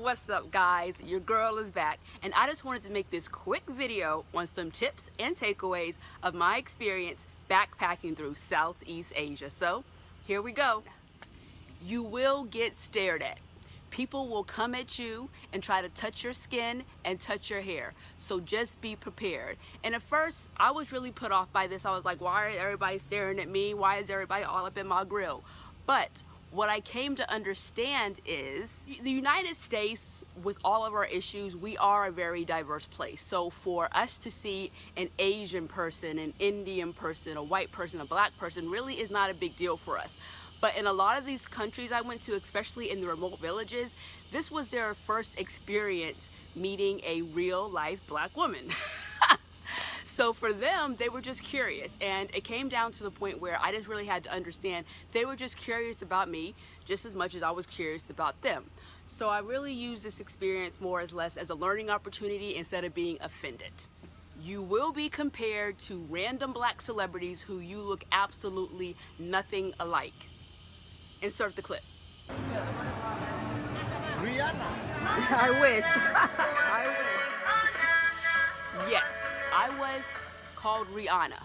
What's up, guys? Your girl is back, and I just wanted to make this quick video on some tips and takeaways of my experience backpacking through Southeast Asia. So here we go. You will get stared at. People will come at you and try to touch your skin and touch your hair. So just be prepared. And at first, I was really put off by this. I was like, why is everybody staring at me? Why is everybody all up in my grill? But what I came to understand is the United States, with all of our issues, we are a very diverse place. So for us to see an Asian person, an Indian person, a white person, a black person really is not a big deal for us. But in a lot of these countries I went to, especially in the remote villages, this was their first experience meeting a real life black woman. So for them, they were just curious, and it came down to the point where I just really had to understand they were just curious about me just as much as I was curious about them. So I really used this experience more or less as a learning opportunity instead of being offended. You will be compared to random black celebrities who you look absolutely nothing alike. Insert the clip. Rihanna. I wish. I wish. Yes, I was called Rihanna.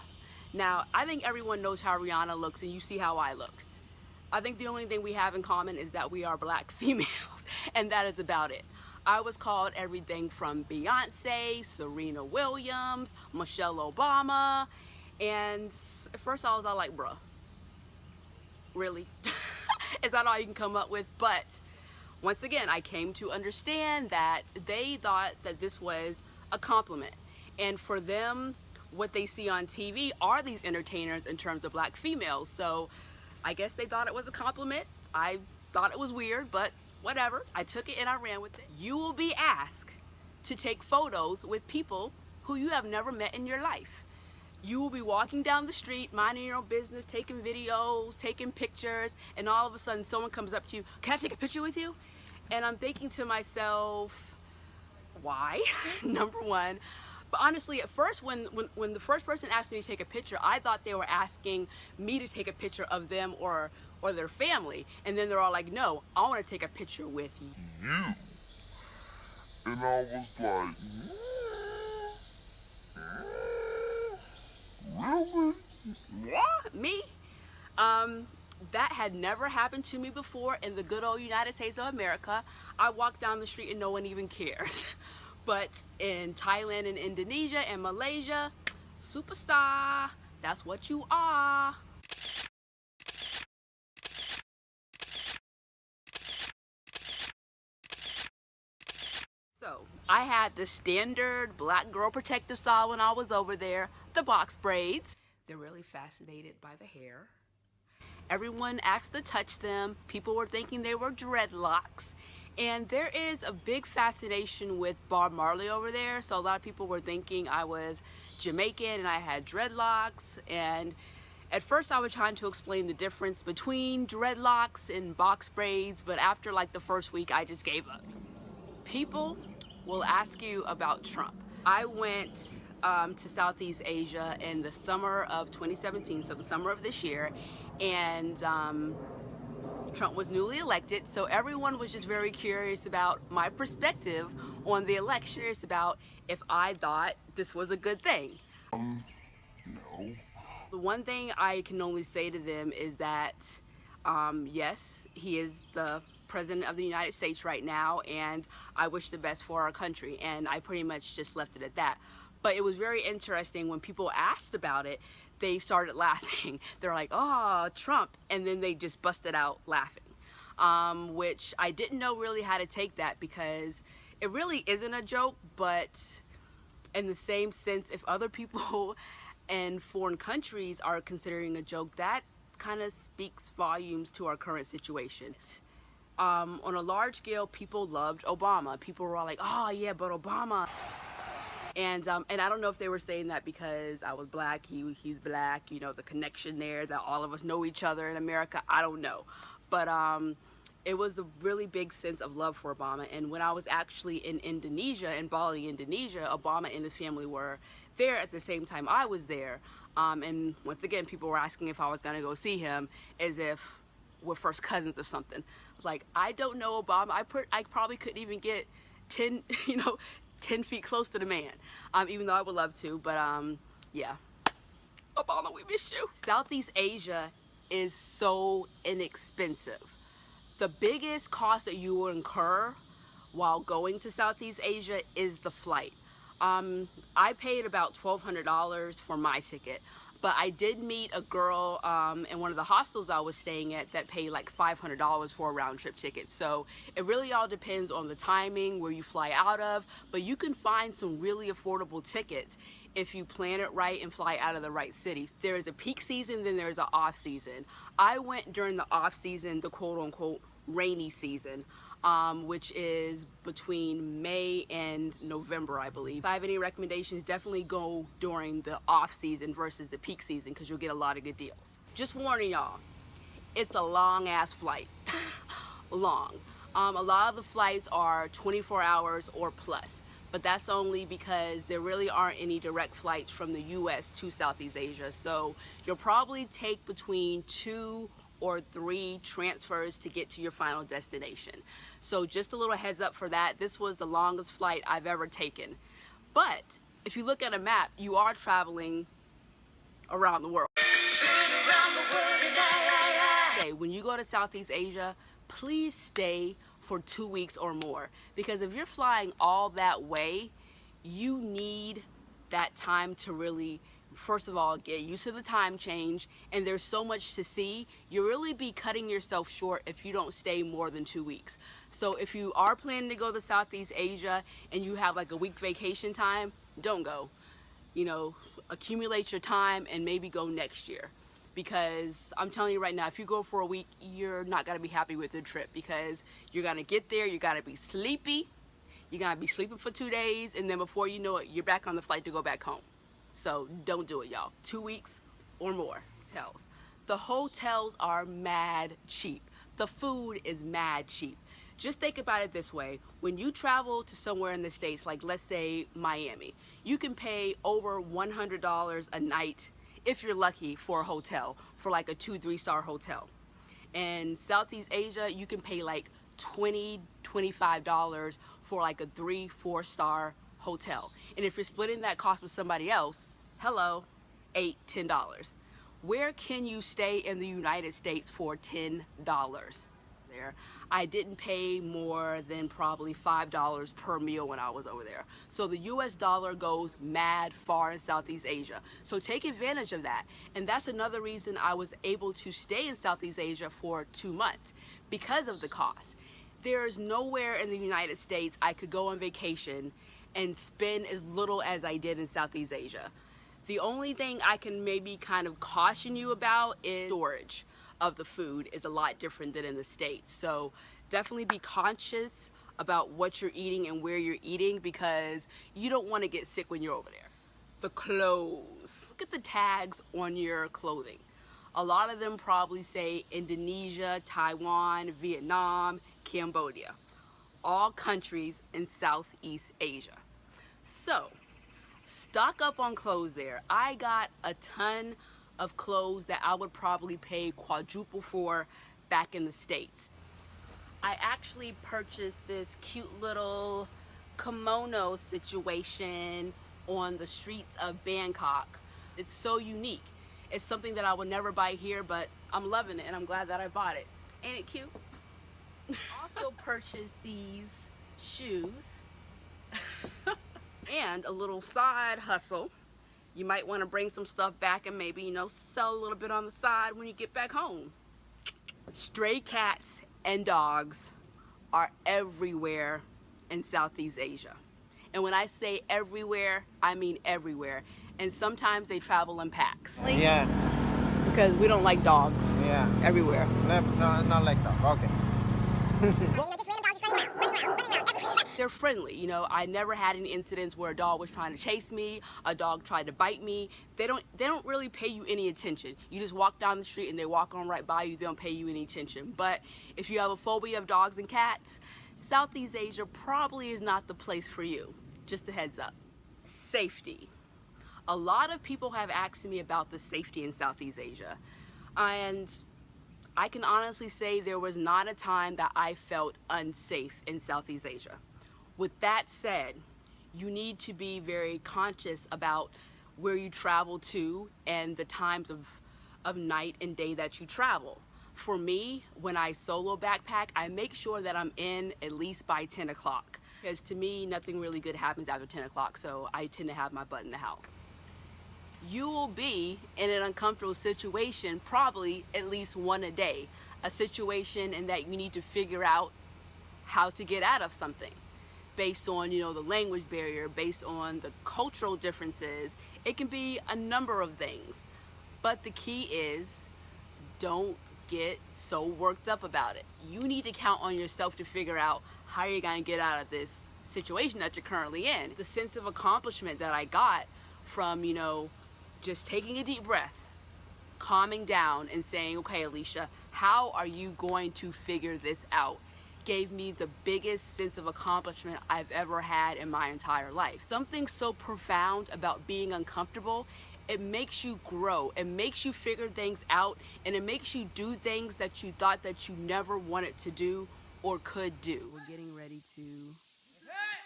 Now, I think everyone knows how Rihanna looks, and you see how I looked. I think the only thing we have in common is that we are black females, and that is about it. I was called everything from Beyonce, Serena Williams, Michelle Obama, and at first I was all like, bruh, really? Is that all you can come up with? But once again, I came to understand that they thought that this was a compliment. And for them, what they see on TV are these entertainers in terms of black females. So I guess they thought it was a compliment. I thought it was weird, but whatever. I took it and I ran with it. You will be asked to take photos with people who you have never met in your life. You will be walking down the street, minding your own business, taking videos, taking pictures, and all of a sudden someone comes up to you, can I take a picture with you? And I'm thinking to myself, why? Number one. But honestly, at first, when the first person asked me to take a picture, I thought they were asking me to take a picture of them or their family. And then they're all like, no, I want to take a picture with you. And I was like, really? What? Me? That had never happened to me before in the good old United States of America. I walk down the street and no one even cares. But in Thailand and Indonesia and Malaysia, superstar, that's what you are. So I had the standard black girl protective style when I was over there, the box braids. They're really fascinated by the hair. Everyone asked to touch them. People were thinking they were dreadlocks. And there is a big fascination with Bob Marley over there. So a lot of people were thinking I was Jamaican and I had dreadlocks. And at first I was trying to explain the difference between dreadlocks and box braids. But after like the first week, I just gave up. People will ask you about Trump. I went to Southeast Asia in the summer of 2017, so the summer of this year. And Trump was newly elected, so everyone was just very curious about my perspective on the election, curious about if I thought this was a good thing. No. The one thing I can only say to them is that, yes, he is the President of the United States right now, and I wish the best for our country, and I pretty much just left it at that. But it was very interesting when people asked about it, they started laughing. They're like, oh, Trump, and then they just busted out laughing, which I didn't know really how to take that because it really isn't a joke, but in the same sense, if other people in foreign countries are considering a joke, that kind of speaks volumes to our current situation. On a large scale, people loved Obama. People were all like, oh yeah, but Obama. And I don't know if they were saying that because I was black, he's black, you know, the connection there, that all of us know each other in America, I don't know. But it was a really big sense of love for Obama. And when I was actually in Indonesia, in Bali, Indonesia, Obama and his family were there at the same time I was there. And once again, people were asking if I was gonna go see him as if we're first cousins or something. Like, I don't know Obama. I probably couldn't even get 10, 10 feet close to the man, even though I would love to. But yeah, Obama, we miss you. Southeast Asia is so inexpensive. The biggest cost that you will incur while going to Southeast Asia is the flight. I paid about $1,200 for my ticket, but I did meet a girl in one of the hostels I was staying at that paid like $500 for a round trip ticket. So it really all depends on the timing, where you fly out of, but you can find some really affordable tickets if you plan it right and fly out of the right cities. There is a peak season, then there's an off season. I went during the off season, the quote unquote rainy season, which is between May and November, I believe. If I have any recommendations, definitely go during the off season versus the peak season, because you'll get a lot of good deals. Just warning y'all, it's a long ass flight. Long. A lot of the flights are 24 hours or plus, but that's only because there really aren't any direct flights from the US to Southeast Asia. So you'll probably take between 2 or 3 transfers to get to your final destination. So just a little heads up for that. This was the longest flight I've ever taken. But if you look at a map, you are traveling around the world. Say, when you go to Southeast Asia, please stay for 2 weeks or more, because if you're flying all that way, you need that time to really, first of all, get used to the time change, and there's so much to see. You'll really be cutting yourself short if you don't stay more than 2 weeks. So if you are planning to go to Southeast Asia and you have like a week vacation time, don't go. Accumulate your time and maybe go next year. Because I'm telling you right now, if you go for a week, you're not gonna be happy with the trip, because you're gonna get there, you're gonna be sleepy, you're gonna be sleeping for 2 days, and then before you know it, you're back on the flight to go back home. So don't do it, y'all. 2 weeks or more. Hotels. The hotels are mad cheap. The food is mad cheap. Just think about it this way. When you travel to somewhere in the States, like let's say Miami, you can pay over $100 a night, if you're lucky, for a hotel, for like a 2-3 star hotel. In Southeast Asia, you can pay like $20, $25 for like a 3-4 star hotel. And if you're splitting that cost with somebody else, hello, $8, $10. Where can you stay in the United States for $10? There, I didn't pay more than probably $5 per meal when I was over there. So the US dollar goes mad far in Southeast Asia. So take advantage of that. And that's another reason I was able to stay in Southeast Asia for 2 months, because of the cost. There's nowhere in the United States I could go on vacation and spend as little as I did in Southeast Asia. The only thing I can maybe kind of caution you about is storage of the food is a lot different than in the States. So definitely be conscious about what you're eating and where you're eating, because you don't want to get sick when you're over there. The clothes. Look at the tags on your clothing. A lot of them probably say Indonesia, Taiwan, Vietnam, Cambodia. All countries in Southeast Asia. So stock up on clothes there. I got a ton of clothes that I would probably pay quadruple for back in the States. I actually purchased this cute little kimono situation on the streets of Bangkok. It's so unique. It's something that I would never buy here, but I'm loving it and I'm glad that I bought it. Ain't it cute? Also purchased these shoes and a little side hustle. You might want to bring some stuff back and maybe, sell a little bit on the side when you get back home. Stray cats and dogs are everywhere in Southeast Asia. And when I say everywhere, I mean everywhere. And sometimes they travel in packs. Yeah. Because we don't like dogs. Yeah. Everywhere. No, not like that. Okay. They're friendly, I never had any incidents where a dog was trying to chase me, a dog tried to bite me. They don't really pay you any attention. You just walk down the street and they walk on right by you, they don't pay you any attention. But if you have a phobia of dogs and cats, Southeast Asia probably is not the place for you. Just a heads up. Safety. A lot of people have asked me about the safety in Southeast Asia. And I can honestly say there was not a time that I felt unsafe in Southeast Asia. With that said, you need to be very conscious about where you travel to and the times of night and day that you travel. For me, when I solo backpack, I make sure that I'm in at least by 10 o'clock. Because to me, nothing really good happens after 10 o'clock, so I tend to have my butt in the house. You will be in an uncomfortable situation probably at least one a day. A situation in that you need to figure out how to get out of something. Based on, the language barrier, based on the cultural differences. It can be a number of things. But the key is, don't get so worked up about it. You need to count on yourself to figure out how you're going to get out of this situation that you're currently in. The sense of accomplishment that I got from, just taking a deep breath, calming down and saying, okay, Alicia, how are you going to figure this out? Gave me the biggest sense of accomplishment I've ever had in my entire life. Something so profound about being uncomfortable, it makes you grow, it makes you figure things out, and it makes you do things that you thought that you never wanted to do or could do. We're getting ready to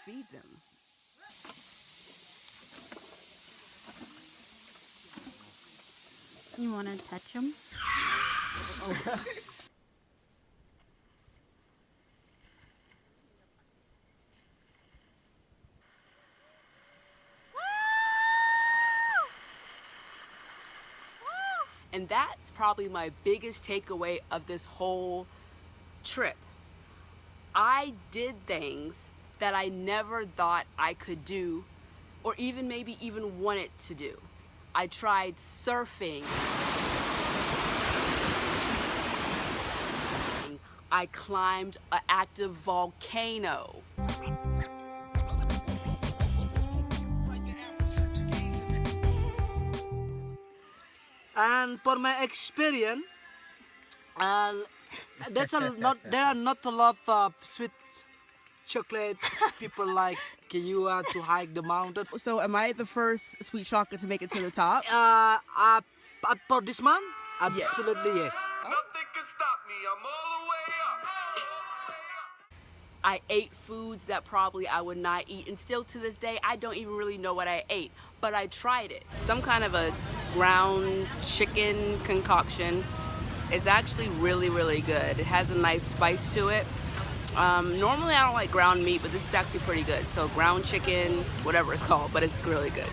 feed them. You want to touch them? And that's probably my biggest takeaway of this whole trip. I did things that I never thought I could do or maybe even wanted to do. I tried surfing. I climbed an active volcano. And for my experience, there are not a lot of sweet chocolate people like you to hike the mountain. So am I the first sweet chocolate to make it to the top? For this month, absolutely yes. Nothing can stop me. I'm all the way up. I ate foods that probably I would not eat, and still to this day I don't even really know what I ate, but I tried it. Some kind of a ground chicken concoction. It's actually really, really good. It has a nice spice to it. Normally I don't like ground meat, but this is actually pretty good. So ground chicken, whatever it's called, but it's really good.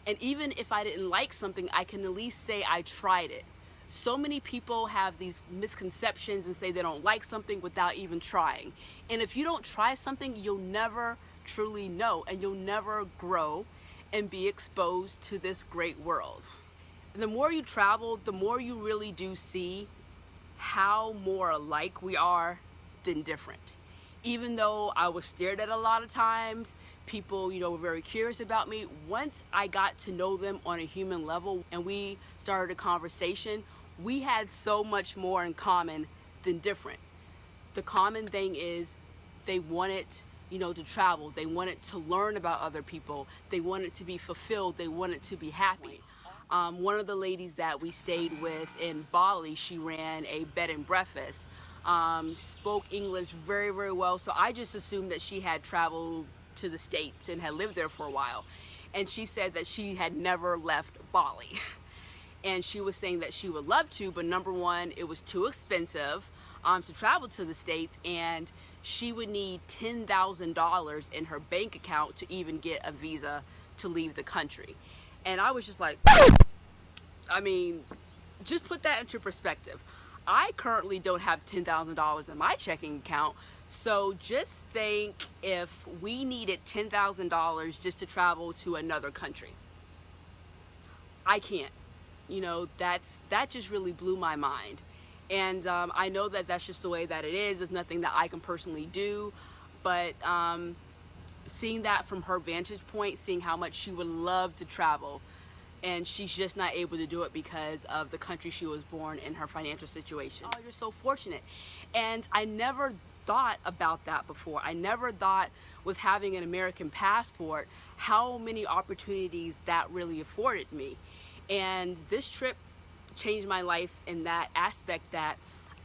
And even if I didn't like something, I can at least say I tried it. So many people have these misconceptions and say they don't like something without even trying. And if you don't try something, you'll never truly know, and you'll never grow and be exposed to this great world. The more you travel, the more you really do see how more alike we are than different. Even though I was stared at a lot of times, people, were very curious about me. Once I got to know them on a human level and we started a conversation, we had so much more in common than different. The common thing is they wanted, to travel. They wanted to learn about other people. They wanted to be fulfilled. They wanted to be happy. One of the ladies that we stayed with in Bali, she ran a bed and breakfast, spoke English very, very well. So I just assumed that she had traveled to the States and had lived there for a while. And she said that she had never left Bali. And she was saying that she would love to, but number one, it was too expensive to travel to the States, and she would need $10,000 in her bank account to even get a visa to leave the country. And I was just like, just put that into perspective. I currently don't have $10,000 in my checking account, so just think if we needed $10,000 just to travel to another country. I can't. That just really blew my mind. And I know that that's just the way that it is. It's nothing that I can personally do, but seeing that from her vantage point, seeing how much she would love to travel, and she's just not able to do it because of the country she was born in, her financial situation. Oh, you're so fortunate. And I never thought about that before. I never thought with having an American passport how many opportunities that really afforded me. And this trip changed my life in that aspect, that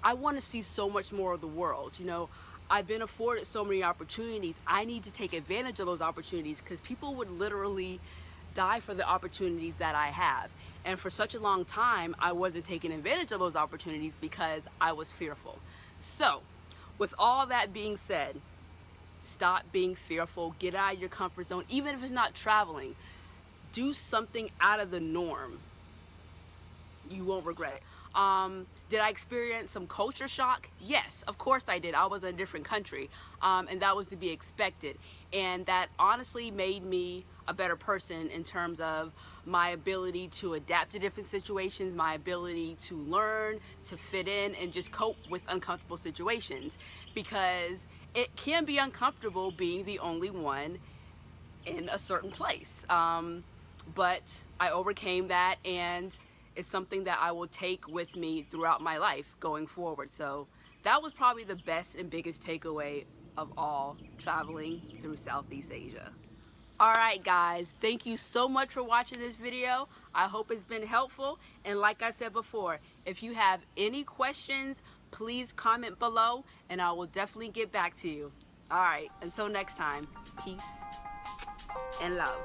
I want to see so much more of the world. You know, I've been afforded so many opportunities. I need to take advantage of those opportunities, because people would literally die for the opportunities that I have. And for such a long time, I wasn't taking advantage of those opportunities because I was fearful. So, with all that being said, stop being fearful, get out of your comfort zone, even if it's not traveling. Do something out of the norm. You won't regret it. Did I experience some culture shock? Yes, of course I did. I was in a different country, and that was to be expected. And that honestly made me a better person in terms of my ability to adapt to different situations, my ability to learn, to fit in, and just cope with uncomfortable situations. Because it can be uncomfortable being the only one in a certain place. But I overcame that, and it's something that I will take with me throughout my life going forward. So that was probably the best and biggest takeaway of all, traveling through Southeast Asia. Alright guys, thank you so much for watching this video. I hope it's been helpful, and like I said before, if you have any questions, please comment below and I will definitely get back to you. Alright, until next time, peace and love.